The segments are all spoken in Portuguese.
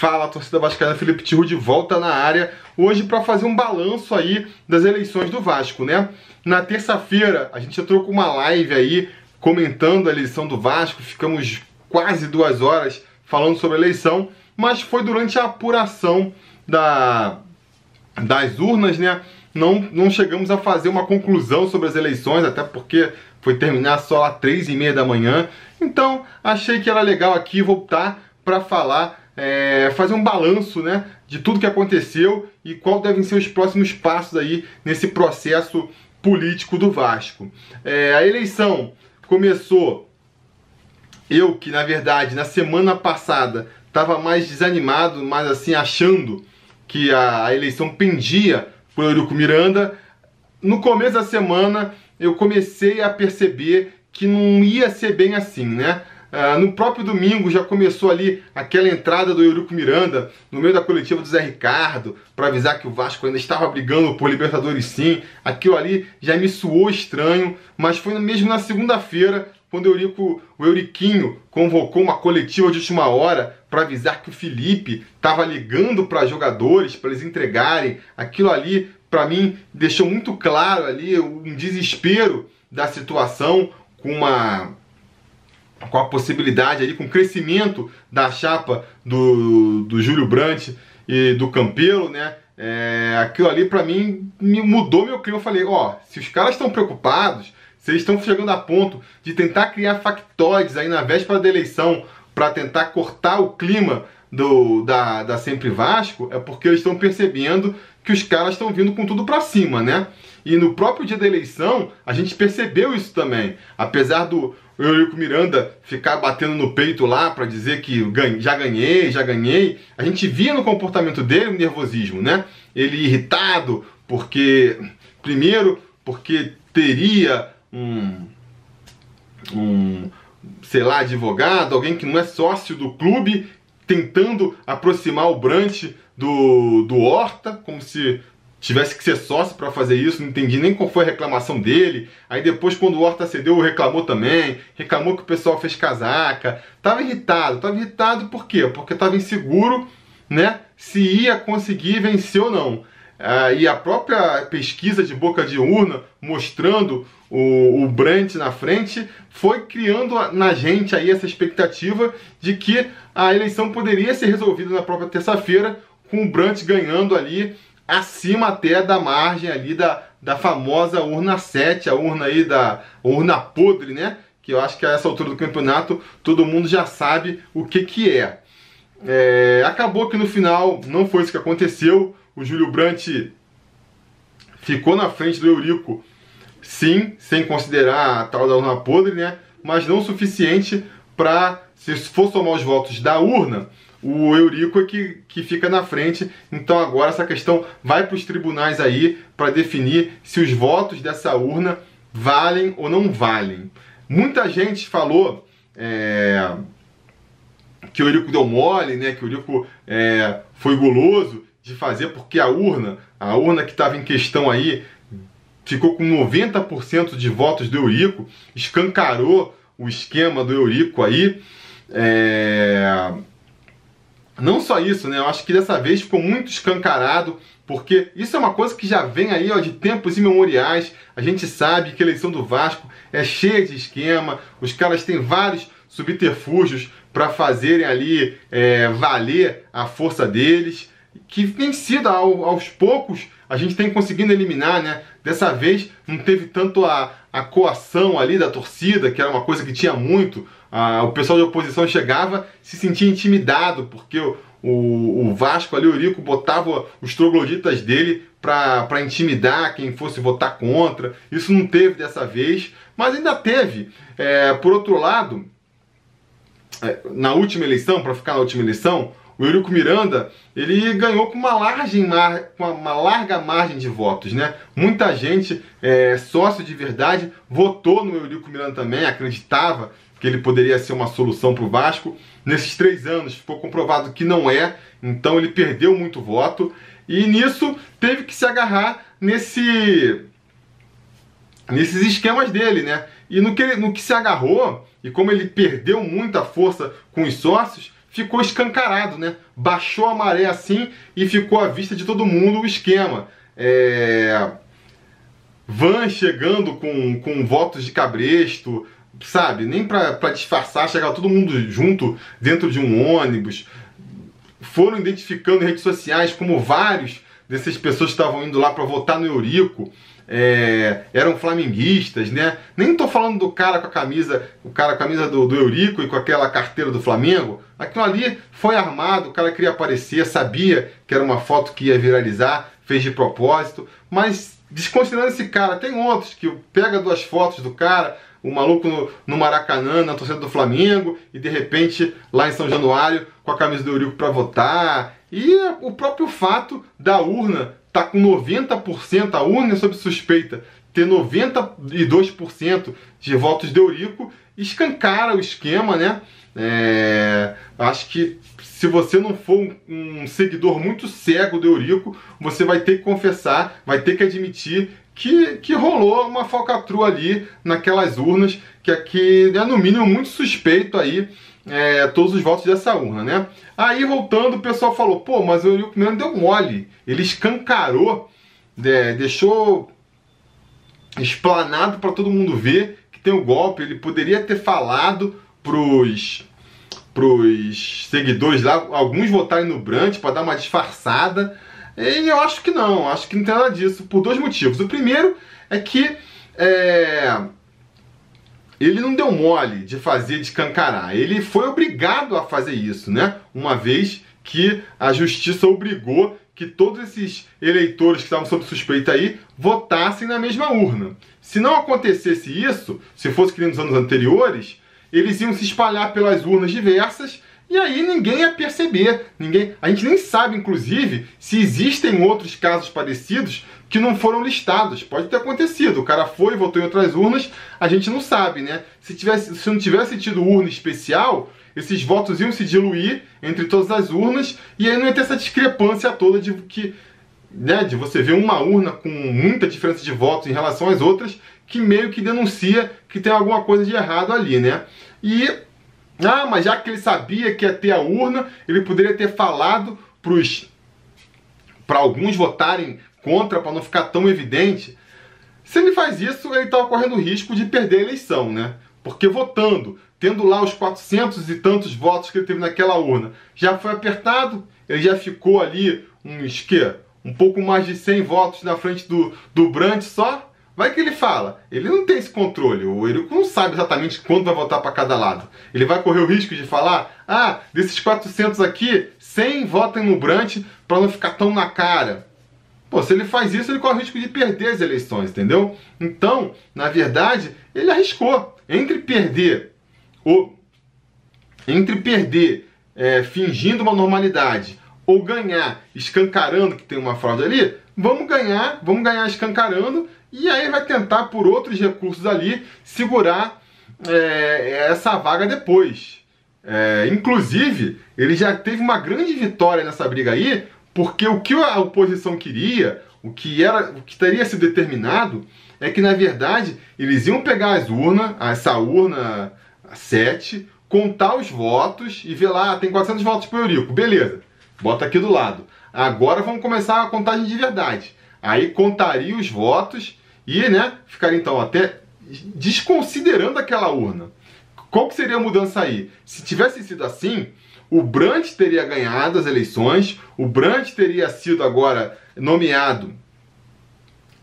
Fala, torcida vascaína, Felipe Tiru de volta na área, hoje para fazer um balanço aí das eleições do Vasco, né? Na terça-feira a gente entrou com uma live aí, comentando a eleição do Vasco, ficamos quase 2 horas falando sobre a eleição, mas foi durante a apuração das urnas, né? Não chegamos a fazer uma conclusão sobre as eleições, até porque foi terminar só às 3h30 da manhã, então achei que era legal aqui voltar para falar, fazer um balanço, né, de tudo que aconteceu e qual devem ser os próximos passos aí nesse processo político do Vasco. A eleição começou, eu que na verdade na semana passada estava mais desanimado, mas assim achando que a eleição pendia por Eurico Miranda. No começo da semana eu comecei a perceber que não ia ser bem assim, né? No próprio domingo já começou ali aquela entrada do Eurico Miranda no meio da coletiva do Zé Ricardo para avisar que o Vasco ainda estava brigando por Libertadores sim. Aquilo ali já me soou estranho, mas foi mesmo na segunda-feira quando o Euriquinho convocou uma coletiva de última hora para avisar que o Felipe estava ligando para jogadores, para eles entregarem. Aquilo ali, para mim, deixou muito claro ali um desespero da situação, com a possibilidade ali, com o crescimento da chapa do Júlio Brandt e do Campelo, né? Aquilo ali para mim me mudou meu clima. Eu falei, se os caras estão preocupados, se eles estão chegando a ponto de tentar criar factoides aí na véspera da eleição para tentar cortar o clima da Sempre Vasco, é porque eles estão percebendo que os caras estão vindo com tudo para cima, né? E no próprio dia da eleição, a gente percebeu isso também. Apesar do Eurico Miranda ficar batendo no peito lá para dizer que já ganhei, a gente via no comportamento dele um nervosismo, né? Ele irritado, primeiro, porque teria sei lá, advogado, alguém que não é sócio do clube, tentando aproximar o Brandt do Horta, como se tivesse que ser sócio para fazer isso. Não entendi nem qual foi a reclamação dele. Aí depois, quando o Horta cedeu, reclamou também. Reclamou que o pessoal fez casaca. Tava irritado por quê? Porque tava inseguro, né, se ia conseguir vencer ou não. E a própria pesquisa de boca de urna mostrando o Brandt na frente foi criando na gente aí essa expectativa de que a eleição poderia ser resolvida na própria terça-feira, com o Brandt ganhando ali acima até da margem ali da famosa urna 7, a urna aí urna podre, né? Que eu acho que a essa altura do campeonato todo mundo já sabe o que é. Acabou que no final não foi isso que aconteceu. O Júlio Brandt ficou na frente do Eurico, sim, sem considerar a tal da urna podre, né? Mas não o suficiente para, se for somar os votos da urna, o Eurico é que fica na frente. Então agora essa questão vai para os tribunais aí para definir se os votos dessa urna valem ou não valem. Muita gente falou que o Eurico deu mole, né? Que o Eurico foi guloso de fazer, porque a urna que estava em questão aí ficou com 90% de votos do Eurico, escancarou o esquema do Eurico aí. Não só isso, né? Eu acho que dessa vez ficou muito escancarado, porque isso é uma coisa que já vem aí de tempos imemoriais. A gente sabe que a eleição do Vasco é cheia de esquema, os caras têm vários subterfúgios para fazerem ali valer a força deles, que tem sido aos poucos a gente tem conseguido eliminar, né? Dessa vez não teve tanto a coação ali da torcida, que era uma coisa que tinha muito. O pessoal de oposição chegava, se sentia intimidado, porque o Vasco ali, o Eurico, botava os trogloditas dele para intimidar quem fosse votar contra. Isso não teve dessa vez, mas ainda teve. Por outro lado, na última eleição, para ficar na última eleição, o Eurico Miranda, ele ganhou com uma larga margem de votos, né? Muita gente, sócio de verdade, votou no Eurico Miranda também, acreditava que ele poderia ser uma solução para o Vasco. Nesses 3 anos ficou comprovado que não é, então ele perdeu muito voto, e nisso teve que se agarrar nesses esquemas dele, né? E no que se agarrou, e como ele perdeu muita força com os sócios, ficou escancarado, né? Baixou a maré assim e ficou à vista de todo mundo o esquema. Van chegando com votos de cabresto, sabe? Nem para disfarçar, chegava todo mundo junto dentro de um ônibus. Foram identificando em redes sociais como vários dessas pessoas que estavam indo lá para votar no Eurico eram flamenguistas, né? Nem tô falando do cara com a camisa, do Eurico e com aquela carteira do Flamengo. Aquilo ali foi armado, o cara queria aparecer, sabia que era uma foto que ia viralizar, fez de propósito, mas desconsiderando esse cara, tem outros que pega duas fotos do cara, o maluco no Maracanã, na torcida do Flamengo, e de repente lá em São Januário com a camisa do Eurico para votar. E o próprio fato da urna tá com 90%, a urna é sob suspeita, ter 92% de votos de Eurico, escancara o esquema, né? Acho que se você não for um seguidor muito cego do Eurico, você vai ter que confessar, vai ter que admitir que rolou uma falcatrua ali naquelas urnas, que é no mínimo muito suspeito aí, todos os votos dessa urna, né? Aí voltando, o pessoal falou, pô, mas o Eurico mesmo deu mole, ele escancarou, deixou explanado para todo mundo ver que tem o golpe. Ele poderia ter falado pros seguidores lá, alguns votarem no Brant para dar uma disfarçada, e eu acho que não tem nada disso, por dois motivos. O primeiro é que ele não deu mole de escancarar, ele foi obrigado a fazer isso, né? Uma vez que a justiça obrigou que todos esses eleitores que estavam sob suspeita aí votassem na mesma urna. Se não acontecesse isso, se fosse que nem nos anos anteriores, eles iam se espalhar pelas urnas diversas e aí ninguém ia perceber. A gente nem sabe, inclusive, se existem outros casos parecidos que não foram listados. Pode ter acontecido, o cara foi e votou em outras urnas, a gente não sabe, né? Se não tivesse tido urna especial, esses votos iam se diluir entre todas as urnas e aí não ia ter essa discrepância toda de você ver uma urna com muita diferença de votos em relação às outras, que meio que denuncia que tem alguma coisa de errado ali, né? Mas já que ele sabia que ia ter a urna, ele poderia ter falado para alguns votarem contra, para não ficar tão evidente. Se ele faz isso, ele está correndo o risco de perder a eleição, né? Porque votando, tendo lá os 400 e tantos votos que ele teve naquela urna, já foi apertado, ele já ficou ali um pouco mais de 100 votos na frente do Brant só. Vai que ele fala, ele não tem esse controle, o Eurico não sabe exatamente quanto vai votar para cada lado. Ele vai correr o risco de falar, desses 400 aqui, 100 votem no Brant para não ficar tão na cara. Pô, se ele faz isso, ele corre o risco de perder as eleições, entendeu? Então, na verdade, ele arriscou. Entre perder fingindo uma normalidade ou ganhar escancarando que tem uma fraude ali, vamos ganhar escancarando, e aí vai tentar por outros recursos ali segurar essa vaga depois. Inclusive, ele já teve uma grande vitória nessa briga aí, porque o que a oposição queria, o que teria sido determinado, é que na verdade eles iam pegar essa urna 7, contar os votos e ver lá, tem 400 votos para o Eurico, beleza, bota aqui do lado. Agora vamos começar a contagem de verdade. Aí contaria os votos e, ficaria então até desconsiderando aquela urna. Qual que seria a mudança aí? Se tivesse sido assim, o Brant teria ganhado as eleições, o Brant teria sido agora nomeado,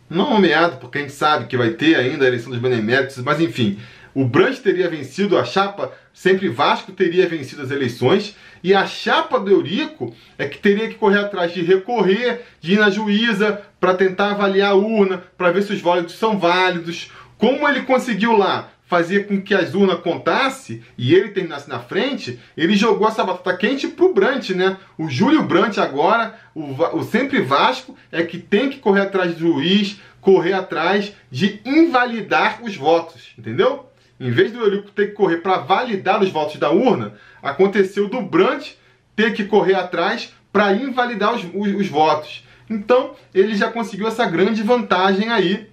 não nomeado porque a gente sabe que vai ter ainda a eleição dos beneméritos, mas enfim, o Brant teria vencido, a chapa Sempre Vasco teria vencido as eleições, e a chapa do Eurico é que teria que correr atrás de recorrer, de ir na juíza para tentar avaliar a urna, para ver se os votos são válidos. Como ele conseguiu lá fazer com que as urnas contassem e ele terminasse na frente, ele jogou essa batata quente pro Brant, né? O Júlio Brant agora, o Sempre Vasco, é que tem que correr atrás do juiz, correr atrás de invalidar os votos, entendeu? Em vez do Eurico ter que correr para validar os votos da urna, aconteceu do Brant ter que correr atrás para invalidar os votos. Então, ele já conseguiu essa grande vantagem aí,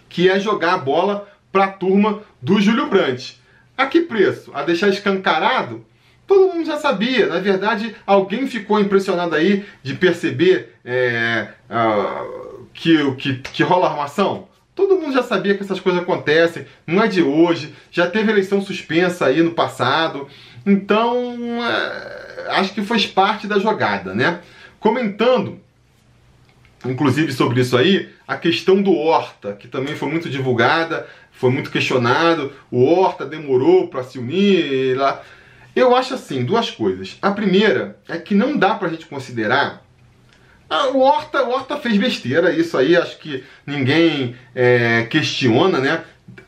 que é jogar a bola para a turma do Júlio Brant. A que preço? A deixar escancarado? todo mundo já sabia. Na verdade, alguém ficou impressionado aí de perceber que rola armação? Todo mundo já sabia que essas coisas acontecem, não é de hoje, já teve eleição suspensa aí no passado, então acho que faz parte da jogada, né? Comentando, inclusive sobre isso aí, a questão do Horta, que também foi muito divulgada, foi muito questionado, o Horta demorou para se unir lá. Eu acho assim, duas coisas. A primeira é que não dá pra gente considerar o Horta fez besteira, isso aí acho que ninguém questiona, né?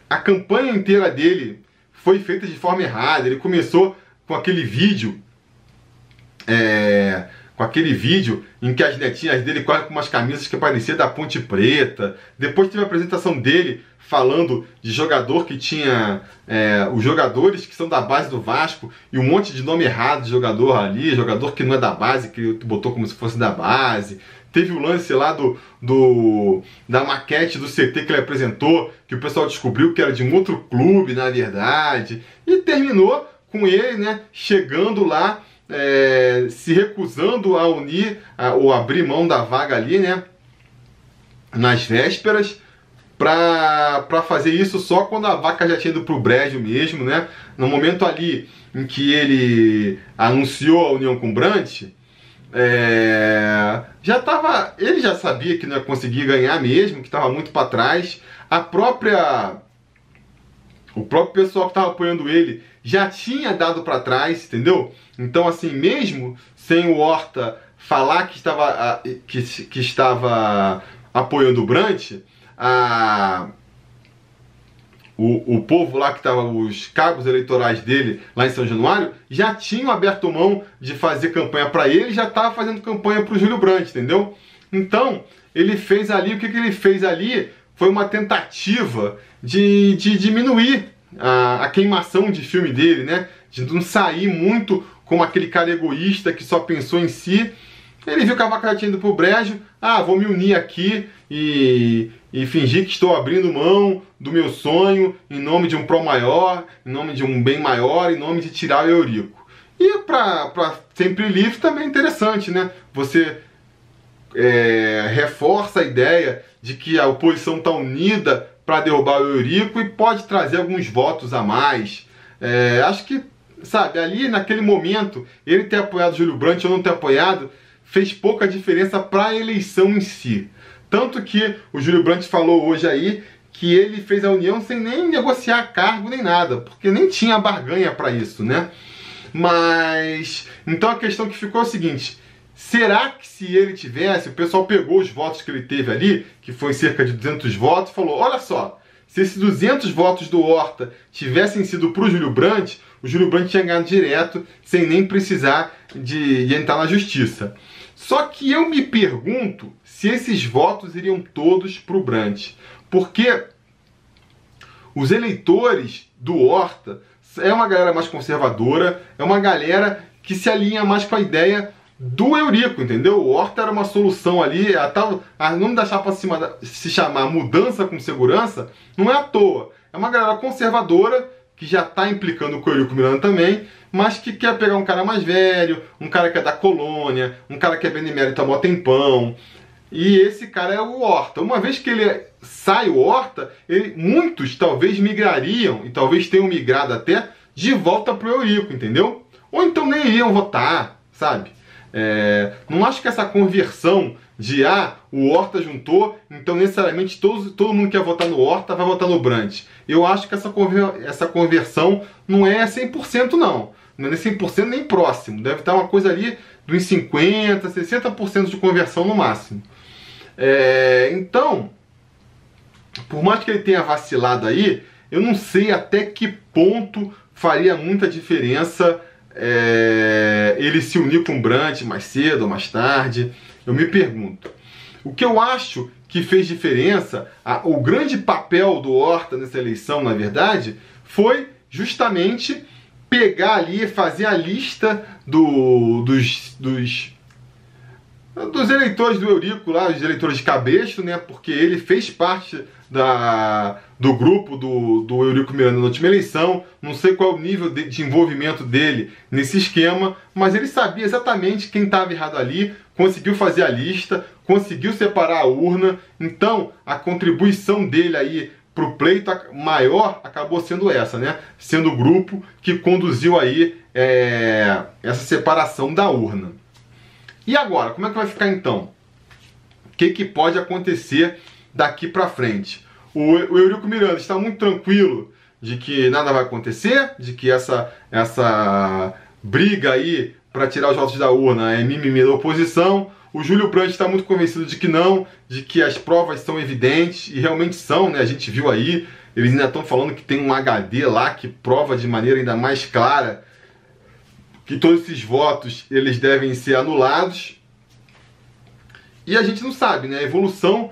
A campanha inteira dele foi feita de forma errada. Ele começou com aquele vídeo, em que as netinhas dele correm com umas camisas que pareciam da Ponte Preta. Depois teve a apresentação dele falando de jogador que tinha os jogadores que são da base do Vasco e um monte de nome errado de jogador ali, jogador que não é da base, que botou como se fosse da base. Teve o lance lá da maquete do CT que ele apresentou, que o pessoal descobriu que era de um outro clube, na verdade. E terminou com ele, né, chegando lá, se recusando a unir, ou abrir mão da vaga ali, né, nas vésperas, para fazer isso só quando a vaca já tinha ido pro brejo mesmo, né? No momento ali em que ele anunciou a união com o Brant, ele já sabia que não ia conseguir ganhar mesmo, que estava muito para trás. O próprio pessoal que estava apoiando ele já tinha dado para trás, entendeu? Então, assim, mesmo sem o Horta falar que estava apoiando o Brant, o povo lá que estava, os cabos eleitorais dele lá em São Januário, já tinham aberto mão de fazer campanha para ele e já estava fazendo campanha para o Júlio Brandt, entendeu? Então, ele fez ali, o que ele fez ali foi uma tentativa de diminuir a queimação de filme dele, né? De não sair muito como aquele cara egoísta que só pensou em si. Ele viu que a vaca já tinha ido pro brejo, vou me unir aqui e fingir que estou abrindo mão do meu sonho em nome de um pró maior, em nome de um bem maior, em nome de tirar o Eurico. E para Sempre Livre também é interessante, né? Você reforça a ideia de que a oposição está unida para derrubar o Eurico e pode trazer alguns votos a mais. Acho que, sabe, ali naquele momento, ele ter apoiado o Júlio Brandt ou não ter apoiado, fez pouca diferença para a eleição em si. Tanto que o Júlio Brandt falou hoje aí que ele fez a união sem nem negociar cargo nem nada, porque nem tinha barganha para isso, né? Mas, então a questão que ficou é o seguinte: será que se ele tivesse, o pessoal pegou os votos que ele teve ali, que foi cerca de 200 votos, e falou, olha só, se esses 200 votos do Horta tivessem sido para o Júlio Brandt tinha ganhado direto, sem nem precisar de entrar na justiça. Só que eu me pergunto se esses votos iriam todos para o Brandt, porque os eleitores do Horta é uma galera mais conservadora, é uma galera que se alinha mais com a ideia do Eurico, entendeu? O Horta era uma solução ali, o nome da chapa se chamar Mudança com Segurança, não é à toa. É uma galera conservadora que já está implicando com o Eurico Miranda também, mas que quer pegar um cara mais velho, um cara que é da colônia, um cara que é benemérito há mó tempão. E esse cara é o Horta. Uma vez que ele sai o Horta, muitos talvez migrariam, e talvez tenham migrado até, de volta pro Eurico, entendeu? Ou então nem iriam votar, sabe? Não acho que essa conversão de o Horta juntou, então necessariamente todo mundo que quer votar no Horta vai votar no Brandt. Eu acho que essa conversão não é 100% não. Não é nem 100% nem próximo. Deve estar uma coisa ali dos 50%, 60% de conversão no máximo. Então, por mais que ele tenha vacilado aí, eu não sei até que ponto faria muita diferença ele se unir com o Brandt mais cedo ou mais tarde. Eu me pergunto. O que eu acho que fez diferença, o grande papel do Horta nessa eleição, na verdade, foi justamente pegar ali, fazer a lista dos eleitores do Eurico lá, os eleitores de cabresto, né? Porque ele fez parte do grupo do Eurico Miranda na última eleição, não sei qual é o nível de envolvimento dele nesse esquema, mas ele sabia exatamente quem estava errado ali, conseguiu fazer a lista, conseguiu separar a urna, então a contribuição dele aí para o pleito maior acabou sendo essa, né? Sendo o grupo que conduziu aí essa separação da urna. E agora, como é que vai ficar então? O que pode acontecer daqui para frente? O Eurico Miranda está muito tranquilo de que nada vai acontecer, de que essa briga aí para tirar os votos da urna é mimimi da oposição. O Júlio Brandt está muito convencido de que não, de que as provas são evidentes, e realmente são, né? A gente viu aí, eles ainda estão falando que tem um HD lá que prova de maneira ainda mais clara que todos esses votos eles devem ser anulados. E a gente não sabe, né? A evolução,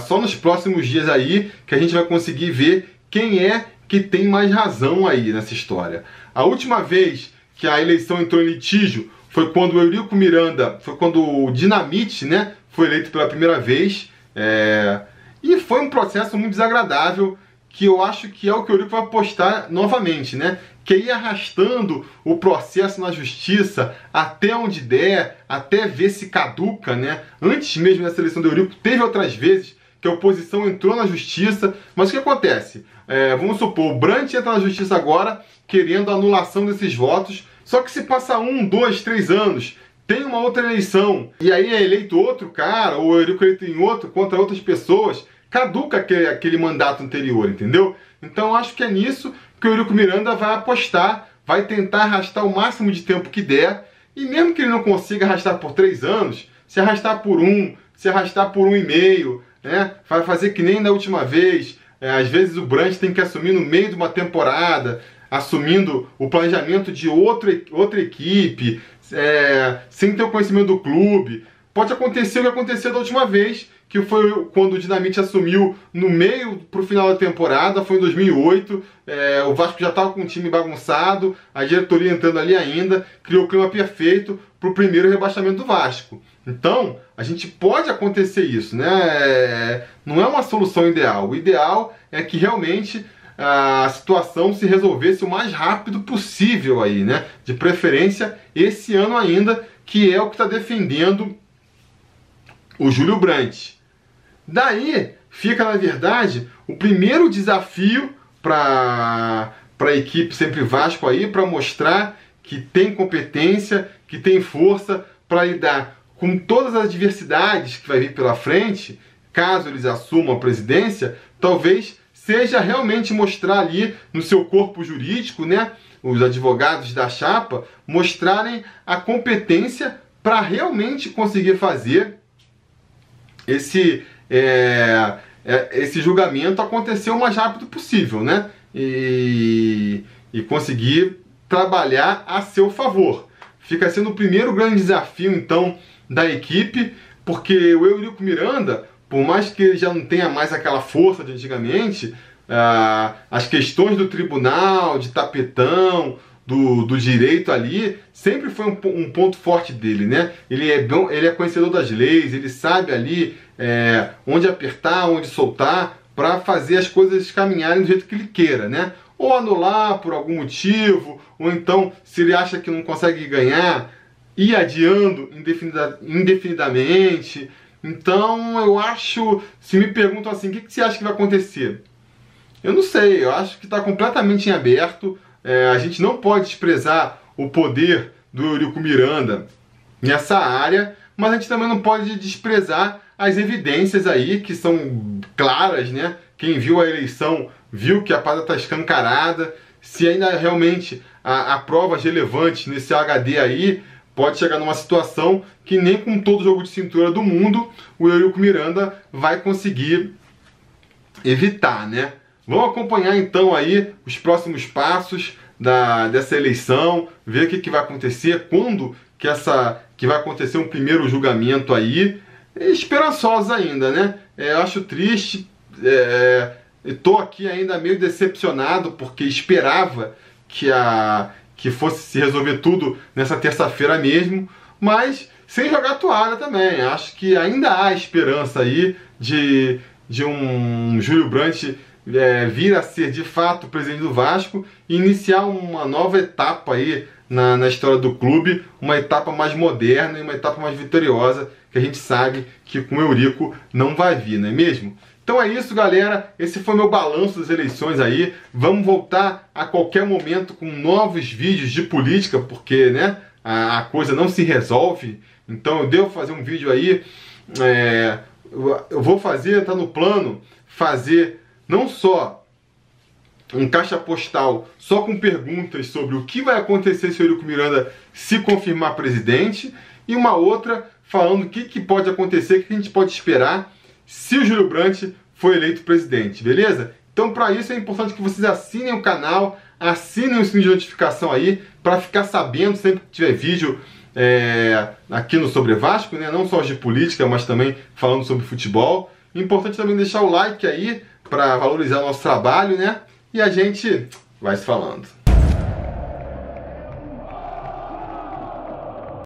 só nos próximos dias aí que a gente vai conseguir ver quem é que tem mais razão aí nessa história. A última vez que a eleição entrou em litígio foi quando o Eurico Miranda, foi quando o Dinamite, né, foi eleito pela primeira vez. E foi um processo muito desagradável, que eu acho que é o que o Eurico vai apostar novamente, né? Que é ir arrastando o processo na justiça até onde der, até ver se caduca, né? Antes mesmo dessa eleição do Eurico, teve outras vezes que a oposição entrou na justiça, mas o que acontece? Vamos supor, o Brandt entra na justiça agora querendo a anulação desses votos, só que se passa 1, 2, 3 anos, tem uma outra eleição, e aí é eleito outro cara, ou o Eurico é eleito em outro, contra outras pessoas, caduca aquele mandato anterior, entendeu? Então eu acho que é nisso que o Eurico Miranda vai apostar, vai tentar arrastar o máximo de tempo que der, e mesmo que ele não consiga arrastar por 3 anos, se arrastar por 1, se arrastar por 1,5, né? Vai fazer que nem da última vez. Às vezes o Brandt tem que assumir no meio de uma temporada, assumindo o planejamento de outra equipe, sem ter o conhecimento do clube. Pode acontecer o que aconteceu da última vez, que foi quando o Dinamite assumiu no meio para o final da temporada, foi em 2008, o Vasco já estava com um time bagunçado, a diretoria entrando ali ainda, criou o clima perfeito para o primeiro rebaixamento do Vasco. Então, a gente pode acontecer isso, né? Não é uma solução ideal. O ideal é que realmente a situação se resolvesse o mais rápido possível aí, né? De preferência esse ano ainda, que é o que está defendendo o Júlio Brandt. Daí fica, na verdade, o primeiro desafio para a equipe Sempre Vasco aí, para mostrar que tem competência, que tem força para lidar com todas as adversidades que vai vir pela frente, caso eles assumam a presidência. Talvez seja realmente mostrar ali no seu corpo jurídico, né, os advogados da chapa, mostrarem a competência para realmente conseguir fazer esse julgamento acontecer o mais rápido possível, né, e conseguir trabalhar a seu favor. Fica sendo o primeiro grande desafio, então, da equipe, porque o Eurico Miranda, por mais que ele já não tenha mais aquela força de antigamente, as questões do tribunal, de tapetão, do direito ali, sempre foi um ponto forte dele, né? Ele é conhecedor das leis, ele sabe ali onde apertar, onde soltar, para fazer as coisas caminharem do jeito que ele queira, né? Ou anular por algum motivo, ou então, se ele acha que não consegue ganhar, ir adiando indefinidamente. Então, eu acho, se me perguntam assim, o que você acha que vai acontecer? Eu não sei, eu acho que está completamente em aberto. A gente não pode desprezar o poder do Eurico Miranda nessa área, mas a gente também não pode desprezar as evidências aí, que são claras, né? Quem viu a eleição viu que a parada está escancarada. Se ainda realmente há provas relevantes nesse HD aí, pode chegar numa situação que nem com todo jogo de cintura do mundo o Eurico Miranda vai conseguir evitar, né? Vamos acompanhar então aí os próximos passos dessa eleição, ver o que vai acontecer, quando que vai acontecer um primeiro julgamento aí. Esperançosos ainda, né? Eu acho triste, estou aqui ainda meio decepcionado, porque esperava que fosse se resolver tudo nessa terça-feira mesmo, mas sem jogar toalha também. Acho que ainda há esperança aí de de um Júlio Brandt vir a ser de fato presidente do Vasco e iniciar uma nova etapa aí na história do clube, uma etapa mais moderna e uma etapa mais vitoriosa, que a gente sabe que com o Eurico não vai vir, não é mesmo? Então é isso, galera, esse foi meu balanço das eleições aí. Vamos voltar a qualquer momento com novos vídeos de política, porque, né, a coisa não se resolve. Então eu devo fazer um vídeo aí, eu vou fazer, tá no plano, fazer não só um caixa postal só com perguntas sobre o que vai acontecer se o Eurico Miranda se confirmar presidente, e uma outra falando o que pode acontecer, o que a gente pode esperar se o Júlio Brandt for eleito presidente, beleza? Então para isso é importante que vocês assinem o canal, assinem o sininho de notificação aí, para ficar sabendo sempre que tiver vídeo aqui no Sobre Vasco, né? Não só de política, mas também falando sobre futebol. Importante também deixar o like aí, para valorizar o nosso trabalho, né? E a gente vai se falando.